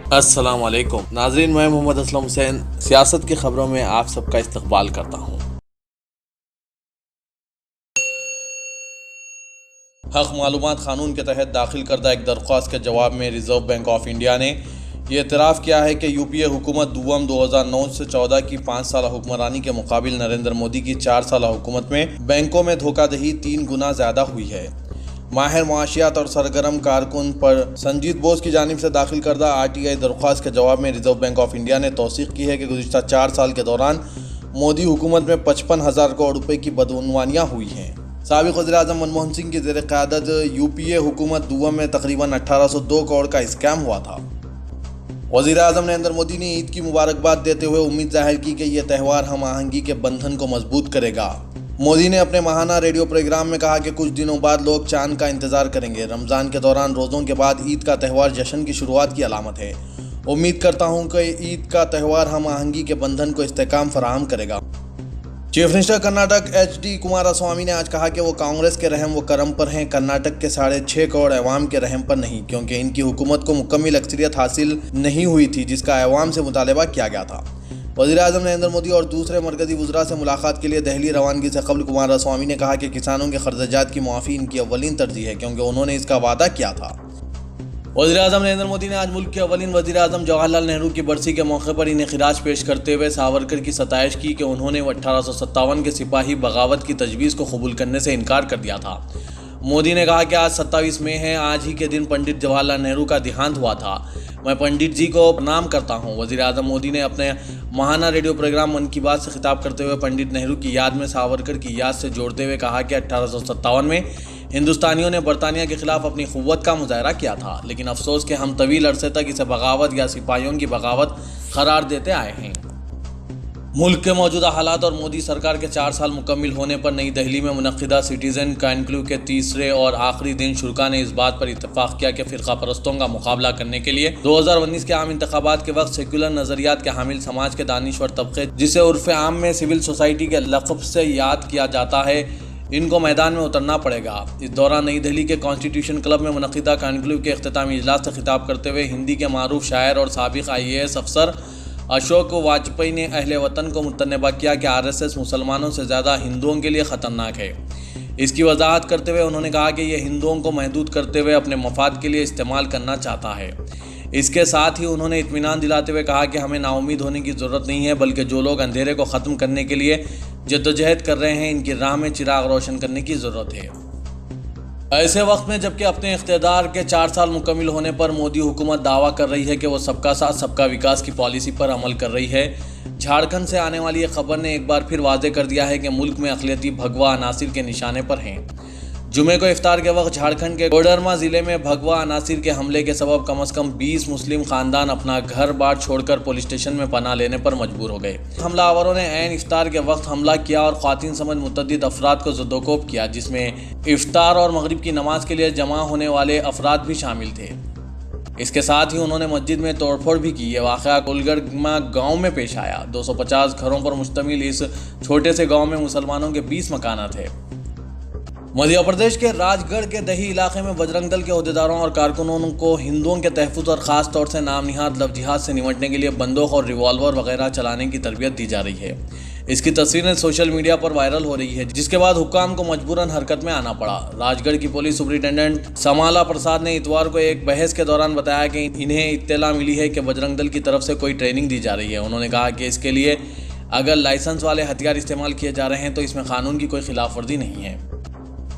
السلام علیکم ناظرین، میں محمد اسلم حسین سیاست کی خبروں میں آپ سب کا استقبال کرتا ہوں۔ حق معلومات قانون کے تحت داخل کردہ ایک درخواست کے جواب میں ریزرو بینک آف انڈیا نے یہ اعتراف کیا ہے کہ یو پی اے حکومت دوم 2009 سے 14 کی 5 سالہ حکمرانی کے مقابل نریندر مودی کی 4 سالہ حکومت میں بینکوں میں دھوکہ دہی 3 گنا زیادہ ہوئی ہے۔ ماہر معاشیات اور سرگرم کارکن پر سنجیت بوس کی جانب سے داخل کردہ آر ٹی آئی درخواست کے جواب میں ریزرو بینک آف انڈیا نے توثیق کی ہے کہ گزشتہ 4 سال کے دوران مودی حکومت میں 55,000 کروڑ روپے کی بدعنوانیاں ہوئی ہیں۔ سابق وزیر اعظم منموہن سنگھ کی زیر قیادت یو پی اے حکومت دوم میں تقریباً 1802 کروڑ کا اسکیم ہوا تھا۔ وزیر اعظم نریندر مودی نے عید کی مبارکباد دیتے ہوئے امید ظاہر کی کہ یہ تہوار ہم آہنگی کے بندھن کو مضبوط کرے گا۔ مودی نے اپنے ماہانہ ریڈیو پروگرام میں کہا کہ کچھ دنوں بعد لوگ چاند کا انتظار کریں گے۔ رمضان کے دوران روزوں کے بعد عید کا تہوار جشن کی شروعات کی علامت ہے۔ امید کرتا ہوں کہ عید کا تہوار ہم آہنگی کے بندھن کو استحکام فراہم کرے گا۔ Chief minister Karnataka H D Kumaraswamy نے آج کہا کہ وہ کانگریس کے رحم و کرم پر ہیں، کرناٹک کے 6.5 کروڑ عوام کے رحم پر نہیں، کیونکہ ان کی حکومت کو مکمل اکثریت حاصل نہیں ہوئی تھی جس کا عوام سے مطالبہ کیا گیا تھا۔ وزیر اعظم نریندر مودی اور دوسرے مرکزی وزراء سے ملاقات کے لیے دہلی روانگی سے قبل کمارا سوامی نے کہا کہ کسانوں کے قرض جات کی معافی ان کی اولین ترجیح ہے، کیونکہ انہوں نے اس کا وعدہ کیا تھا۔ وزیر اعظم نریندر مودی نے آج ملک کے اولین وزیر اعظم جواہر لال نہرو کی برسی کے موقع پر انہیں خراج پیش کرتے ہوئے ساورکر کی ستائش کی کہ انہوں نے 1857 کے سپاہی بغاوت کی تجویز کو قبول کرنے سے انکار کر دیا تھا۔ مودی نے کہا کہ آج 27 مئی ہے، آج ہی کے دن پنڈت جواہر لال نہرو کا دیہانت ہوا تھا۔ میں پنڈت جی کو پرنام کرتا ہوں۔ وزیر اعظم مودی نے اپنے ماہانہ ریڈیو پروگرام من کی بات سے خطاب کرتے ہوئے پنڈت نہرو کی یاد میں ساورکر کی یاد سے جوڑتے ہوئے کہا کہ 1857 میں ہندوستانیوں نے برطانیہ کے خلاف اپنی قوت کا مظاہرہ کیا تھا، لیکن افسوس کہ ہم طویل عرصے تک اسے بغاوت یا سپاہیوں کی بغاوت قرار دیتے آئے ہیں۔ ملک کے موجودہ حالات اور مودی سرکار کے 4 سال مکمل ہونے پر نئی دہلی میں منعقدہ سٹیزن کانکلیو کے تیسرے اور آخری دن شرکاء نے اس بات پر اتفاق کیا کہ فرقہ پرستوں کا مقابلہ کرنے کے لیے 2019 کے عام انتخابات کے وقت سیکولر نظریات کے حامل سماج کے دانشور طبقے، جسے عرف عام میں سول سوسائٹی کے لقب سے یاد کیا جاتا ہے، ان کو میدان میں اترنا پڑے گا۔ اس دوران نئی دہلی کے کانسٹیٹیوشن کلب میں منعقدہ کانکلیو کے اختتامی اجلاس سے خطاب کرتے ہوئے ہندی کے معروف شاعر اور سابق IAS افسر اشوک واجپئی نے اہل وطن کو متنبہ کیا کہ RSS مسلمانوں سے زیادہ ہندوؤں کے لیے خطرناک ہے۔ اس کی وضاحت کرتے ہوئے انہوں نے کہا کہ یہ ہندوؤں کو محدود کرتے ہوئے اپنے مفاد کے لیے استعمال کرنا چاہتا ہے۔ اس کے ساتھ ہی انہوں نے اطمینان دلاتے ہوئے کہا کہ ہمیں نا امید ہونے کی ضرورت نہیں ہے، بلکہ جو لوگ اندھیرے کو ختم کرنے کے لیے جدوجہد کر رہے ہیں، ان کی راہ میں چراغ روشن کرنے کی ضرورت ہے۔ ایسے وقت میں جبکہ اپنے اقتدار کے 4 سال مکمل ہونے پر مودی حکومت دعویٰ کر رہی ہے کہ وہ سب کا ساتھ سب کا وکاس کی پالیسی پر عمل کر رہی ہے، جھارکھنڈ سے آنے والی ایک خبر نے ایک بار پھر واضح کر دیا ہے کہ ملک میں اقلیتی بھگوا عناصر کے نشانے پر ہیں۔ جمعے کو افطار کے وقت جھارکھنڈ کے کوڈرما ضلع میں بھگوا عناصر کے حملے کے سبب کم از کم 20 مسلم خاندان اپنا گھر بار چھوڑ کر پولیس اسٹیشن میں پناہ لینے پر مجبور ہو گئے۔ حملہ آوروں نے عین افطار کے وقت حملہ کیا اور خواتین سمیت متعدد افراد کو زدوکوب کیا، جس میں افطار اور مغرب کی نماز کے لیے جمع ہونے والے افراد بھی شامل تھے۔ اس کے ساتھ ہی انہوں نے مسجد میں توڑ پھوڑ بھی کی۔ یہ واقعہ کولگرما گاؤں میں پیش آیا۔ 250 گھروں پر مشتمل اس چھوٹے سے گاؤں میں مسلمانوں کے 20 مکانات ہیں۔ مدھیہ پردیش کے راج گڑھ کے دیہی علاقے میں بجرنگ دل کے عہدیداروں اور کارکنوں کو ہندوؤں کے تحفظ اور خاص طور سے نام نہاد لو جہاد سے نمٹنے کے لیے بندوق اور ریوالور وغیرہ چلانے کی تربیت دی جا رہی ہے۔ اس کی تصویریں سوشل میڈیا پر وائرل ہو رہی ہے، جس کے بعد حکام کو مجبوراً حرکت میں آنا پڑا۔ راج گڑھ کی پولیس سپرنٹینڈنٹ سمالا پرساد نے اتوار کو ایک بحث کے دوران بتایا کہ انہیں اطلاع ملی ہے کہ بجرنگ دل کی طرف سے کوئی ٹریننگ دی جا رہی ہے۔ انہوں نے کہا کہ اس کے لیے اگر لائسنس والے ہتھیار استعمال کیے جا رہے ہیں تو اس میں قانون کی کوئی خلاف ورزی نہیں ہے۔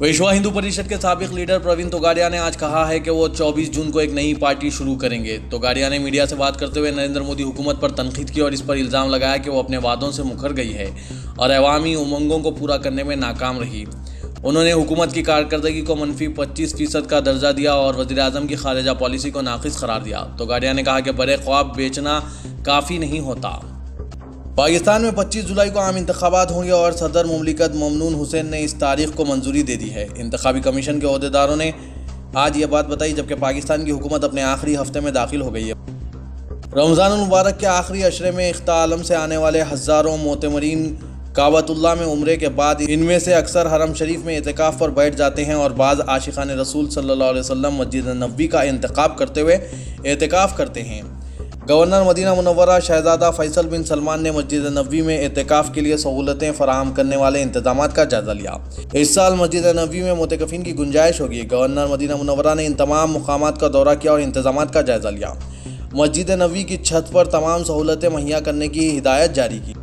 وشوا ہندو پریشد کے سابق لیڈر پروین توگاڑیا نے آج کہا ہے کہ وہ 24 جون کو ایک نئی پارٹی شروع کریں گے۔ توگاڑیا نے میڈیا سے بات کرتے ہوئے نریندر مودی حکومت پر تنقید کی اور اس پر الزام لگایا کہ وہ اپنے وعدوں سے مکر گئی ہے اور عوامی امنگوں کو پورا کرنے میں ناکام رہی۔ انہوں نے حکومت کی کارکردگی کو -25% کا درجہ دیا اور وزیر اعظم کی خارجہ پالیسی کو ناقص قرار دیا۔ توگاڑیا نے کہا کہ بڑے خواب بیچنا کافی نہیں ہوتا۔ پاکستان میں 25 جولائی کو عام انتخابات ہوں گے اور صدر مملکت ممنون حسین نے اس تاریخ کو منظوری دے دی ہے۔ انتخابی کمیشن کے عہدیداروں نے آج یہ بات بتائی جبکہ پاکستان کی حکومت اپنے آخری ہفتے میں داخل ہو گئی ہے۔ رمضان المبارک کے آخری عشرے میں اختا عالم سے آنے والے ہزاروں معتمرین کعبۃ اللہ میں عمرے کے بعد ان میں سے اکثر حرم شریف میں اعتکاف پر بیٹھ جاتے ہیں اور بعض عاشقان رسول صلی اللہ علیہ وسلم مسجد نبوی کا انتخاب کرتے ہوئے اعتکاف کرتے ہیں۔ گورنر مدینہ منورہ شہزادہ فیصل بن سلمان نے مسجد نبوی میں اعتکاف کے لیے سہولتیں فراہم کرنے والے انتظامات کا جائزہ لیا۔ اس سال مسجد نبوی میں معتکفین کی گنجائش ہوگی۔ گورنر مدینہ منورہ نے ان تمام مقامات کا دورہ کیا اور انتظامات کا جائزہ لیا۔ مسجد نبوی کی چھت پر تمام سہولتیں مہیا کرنے کی ہدایت جاری کی۔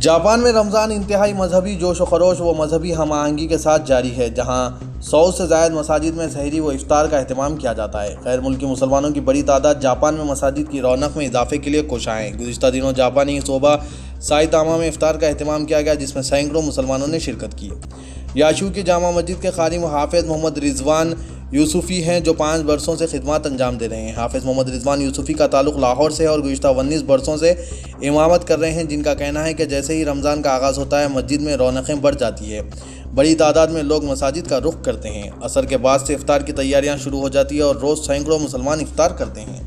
جاپان میں رمضان انتہائی مذہبی جوش و خروش و مذہبی ہم آہنگی کے ساتھ جاری ہے، جہاں 100 سے زائد مساجد میں سحری و افطار کا اہتمام کیا جاتا ہے۔ غیر ملکی مسلمانوں کی بڑی تعداد جاپان میں مساجد کی رونق میں اضافے کے لیے کوشاں ہیں۔ گزشتہ دنوں جاپانی صوبہ سائتاما میں افطار کا اہتمام کیا گیا، جس میں سینکڑوں مسلمانوں نے شرکت کی۔ یاشو کی جامع مسجد کے قاری حافظ محمد رضوان یوسفی ہیں، جو 5 برسوں سے خدمات انجام دے رہے ہیں۔ حافظ محمد رضوان یوسفی کا تعلق لاہور سے ہے اور گزشتہ 19 برسوں سے امامت کر رہے ہیں، جن کا کہنا ہے کہ جیسے ہی رمضان کا آغاز ہوتا ہے مسجد میں رونقیں بڑھ جاتی ہے، بڑی تعداد میں لوگ مساجد کا رخ کرتے ہیں۔ عصر کے بعد سے افطار کی تیاریاں شروع ہو جاتی ہیں اور روز سینکڑوں مسلمان افطار کرتے ہیں۔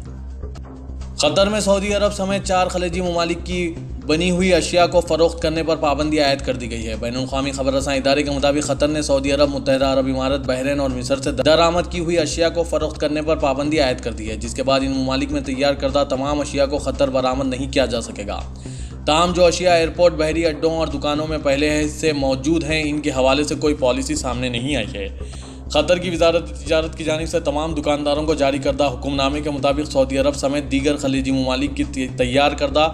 قطر میں سعودی عرب سمیت 4 خلیجی ممالک کی بنی ہوئی اشیاء کو فروخت کرنے پر پابندی عائد کر دی گئی ہے۔ بین الاقوامی خبر رساں ادارے کے مطابق قطر نے سعودی عرب، متحدہ عرب امارات، بحرین اور مصر سے درآمد کی ہوئی اشیاء کو فروخت کرنے پر پابندی عائد کر دی ہے، جس کے بعد ان ممالک میں تیار کردہ تمام اشیاء کو قطر برآمد نہیں کیا جا سکے گا۔ تاہم جو اشیاء ایئرپورٹ، بحری اڈوں اور دکانوں میں پہلے سے موجود ہیں، ان کے حوالے سے کوئی پالیسی سامنے نہیں آئی ہے۔ قطر کی وزارت تجارت کی جانب سے تمام دکانداروں کو جاری کردہ حکم نامے کے مطابق سعودی عرب سمیت دیگر خلیجی ممالک کی تیار کردہ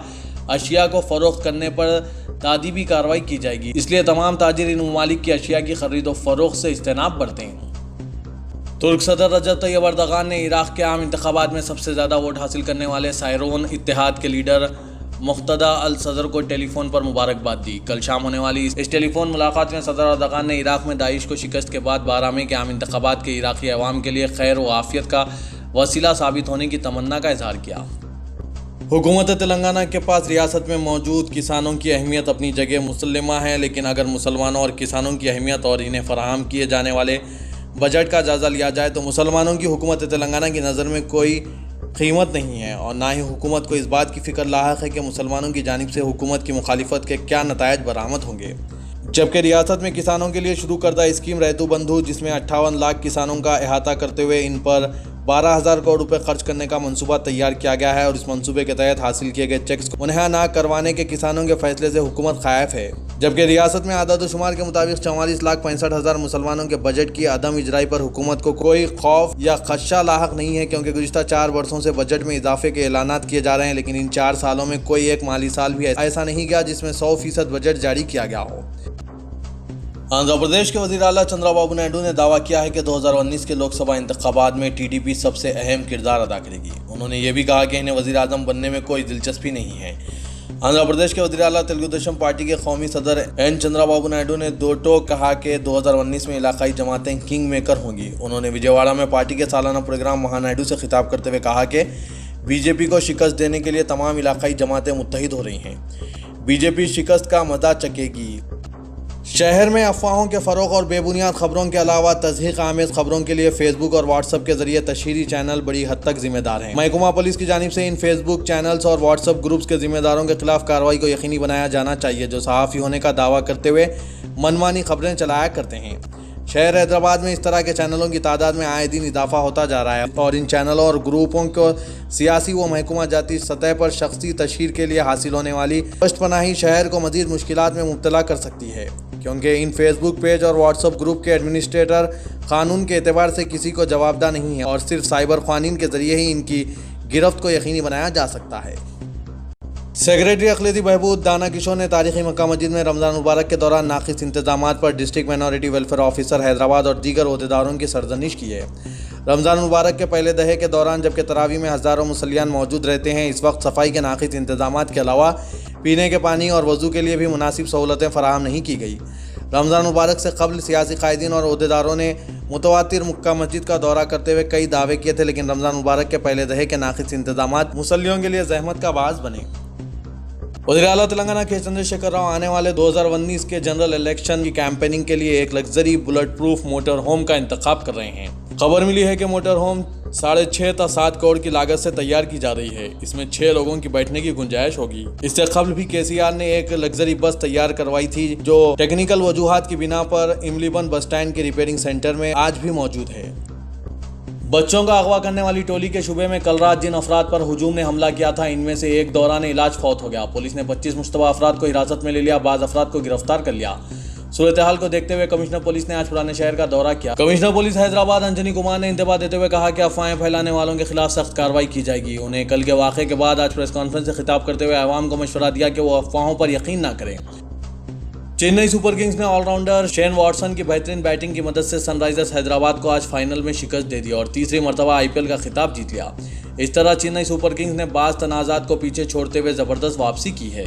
اشیاء کو فروخت کرنے پر تادیبی کارروائی کی جائے گی، اس لیے تمام تاجر ان ممالک کی اشیاء کی خرید و فروخت سے اجتناب برتیں۔ ترک صدر رجب طیب اردغان نے عراق کے عام انتخابات میں سب سے زیادہ ووٹ حاصل کرنے والے سائرون اتحاد کے لیڈر مقتدی الصدر کو ٹیلی فون پر مبارکباد دی۔ کل شام ہونے والی اس ٹیلی فون ملاقات میں صدر اردغان نے عراق میں داعش کو شکست کے بعد 12 مئی کے عام انتخابات کے عراقی عوام کے لیے خیر و عافیت کا وسیلہ ثابت ہونے کی تمنا کا اظہار کیا۔ حکومت تلنگانہ کے پاس ریاست میں موجود کسانوں کی اہمیت اپنی جگہ مسلمہ ہے، لیکن اگر مسلمانوں اور کسانوں کی اہمیت اور انہیں فراہم کیے جانے والے بجٹ کا جائزہ لیا جائے تو مسلمانوں کی حکومت تلنگانہ کی نظر میں کوئی قیمت نہیں ہے، اور نہ ہی حکومت کو اس بات کی فکر لاحق ہے کہ مسلمانوں کی جانب سے حکومت کی مخالفت کے کیا نتائج برآمد ہوں گے۔ جبکہ ریاست میں کسانوں کے لیے شروع کردہ اسکیم ریتو بندھو، جس میں 58 لاکھ کسانوں کا احاطہ کرتے ہوئے ان پر 12,000 کروڑ روپے خرچ کرنے کا منصوبہ تیار کیا گیا ہے، اور اس منصوبے کے تحت حاصل کیے گئے چیکس کو منہا نہ کروانے کے کسانوں کے فیصلے سے حکومت خائف ہے۔ جبکہ ریاست میں اعداد و شمار کے مطابق 44,65,000 مسلمانوں کے بجٹ کی عدم اجرائی پر حکومت کو کوئی خوف یا خدشہ لاحق نہیں ہے، کیونکہ گزشتہ 4 برسوں سے بجٹ میں اضافے کے اعلانات کیے جا رہے ہیں، لیکن ان 4 سالوں میں کوئی ایک مالی سال بھی ایسا نہیں گیا جس میں 100% بجٹ جاری کیا گیا ہو۔ آندھرا پردیش کے وزیر اعلیٰ چندرا بابو نائیڈو نے دعویٰ کیا ہے کہ 2019 کے لوک سبھا انتخابات میں ٹی ڈی پی سب سے اہم کردار ادا کرے گی۔ انہوں نے یہ بھی کہا کہ انہیں وزیر اعظم بننے میں کوئی دلچسپی نہیں ہے۔ آندھرا پردیش کے وزیر اعلیٰ تلگو دیشم پارٹی کے قومی صدر این چندرا بابو نائیڈو نے دو ٹوک کہا کہ 2019 میں علاقائی جماعتیں کنگ میکر ہوں گی۔ انہوں نے وجےواڑا میں پارٹی کے سالانہ پروگرام مہا نائیڈو سے خطاب کرتے ہوئے کہا کہ بی جے پی کو شکست دینے کے لیے تمام علاقائی جماعتیں متحد ہو رہی ہیں۔ بی جے پی شکست کا مزہ چکھے گی۔ شہر میں افواہوں کے فروغ اور بے بنیاد خبروں کے علاوہ تضحیک آمیز خبروں کے لیے فیس بک اور واٹس ایپ کے ذریعے تشہیری چینل بڑی حد تک ذمہ دار ہیں۔ محکمہ پولیس کی جانب سے ان فیس بک چینلز اور واٹس ایپ گروپس کے ذمہ داروں کے خلاف کارروائی کو یقینی بنایا جانا چاہیے، جو صحافی ہونے کا دعویٰ کرتے ہوئے منمانی خبریں چلایا کرتے ہیں۔ شہر حیدرآباد میں اس طرح کے چینلوں کی تعداد میں آئے دن اضافہ ہوتا جا رہا ہے، اور ان چینلوں اور گروپوں کو سیاسی و محکمہ جاتی سطح پر شخصی تشہیر کے لیے حاصل ہونے والی پشت پناہی شہر کو مزید مشکلات میں مبتلا کر سکتی ہے، کیونکہ ان فیس بک پیج اور واٹس ایپ گروپ کے ایڈمنسٹریٹر قانون کے اعتبار سے کسی کو جوابدہ نہیں ہیں، اور صرف سائبر قوانین کے ذریعے ہی ان کی گرفت کو یقینی بنایا جا سکتا ہے۔ سیکریٹری اقلیتی بہبود دانا کشور نے تاریخی مکہ مسجد میں رمضان مبارک کے دوران ناقص انتظامات پر district minority welfare officer Hyderabad اور دیگر عہدیداروں کی سرزنش کی ہے۔ رمضان مبارک کے پہلے دہے کے دوران جبکہ تراویح میں ہزاروں مصلیان موجود رہتے ہیں، اس وقت صفائی کے ناقص انتظامات کے علاوہ پینے کے پانی اور وضو کے لیے بھی مناسب سہولتیں فراہم نہیں کی گئی۔ رمضان مبارک سے قبل سیاسی قائدین اور عہدیداروں نے متواتر مکہ مسجد کا دورہ کرتے ہوئے کئی دعوے کیے تھے، لیکن رمضان مبارک کے پہلے دہے کے ناقص انتظامات مصلیوں کے لیے زحمت کا باعث بنے۔ وزیر اعلیٰ تلنگانہ کے چندر شیکھر راؤ آنے والے 2019 کے جنرل الیکشن کی کیمپیننگ کے لیے ایک luxury bulletproof motor home کا انتخاب کر رہے ہیں۔ خبر ملی ہے کہ موٹر ہوم 6.5 تا 7 کروڑ کی لاگت سے تیار کی جا رہی ہے۔ اس میں 6 لوگوں کی بیٹھنے کی گنجائش ہوگی۔ اس سے قبل بھی KCR نے ایک لگژری بس تیار کروائی تھی، جو ٹیکنیکل وجوہات کی بنا پر املی بند بس اسٹینڈ کے ریپیئرنگ سینٹر میں آج بھی موجود ہے۔ بچوں کا اغوا کرنے والی ٹولی کے شبے میں کل رات جن افراد پر ہجوم نے حملہ کیا تھا ان میں سے ایک دوران علاج فوت ہو گیا۔ پولیس نے 25 مشتبہ افراد کو حراست میں لے لیا، بعض افراد کو گرفتار کر لیا۔ صورتحال کو دیکھتے ہوئے کمشنر پولیس نے آج پرانے شہر کا دورہ کیا۔ کمشنر پولیس حیدرآباد انجنی کمار نے انتباہ دیتے ہوئے کہا کہ افواہیں پھیلانے والوں کے خلاف سخت کارروائی کی جائے گی۔ انہیں کل کے واقعے کے بعد آج پریس کانفرنس سے خطاب کرتے ہوئے عوام کو مشورہ دیا کہ وہ افواہوں پر یقین نہ کریں۔ چنئی سپر کنگز نے آل راؤنڈر شین واٹسن کی بہترین بیٹنگ کی مدد سے سن رائزرز حیدرآباد کو آج فائنل میں شکست دے دی اور تیسری مرتبہ آئی پی ایل کا خطاب جیت لیا۔ اس طرح چنئی سپر کنگز نے بعض تنازعات کو پیچھے چھوڑتے ہوئے زبردست واپسی کی ہے۔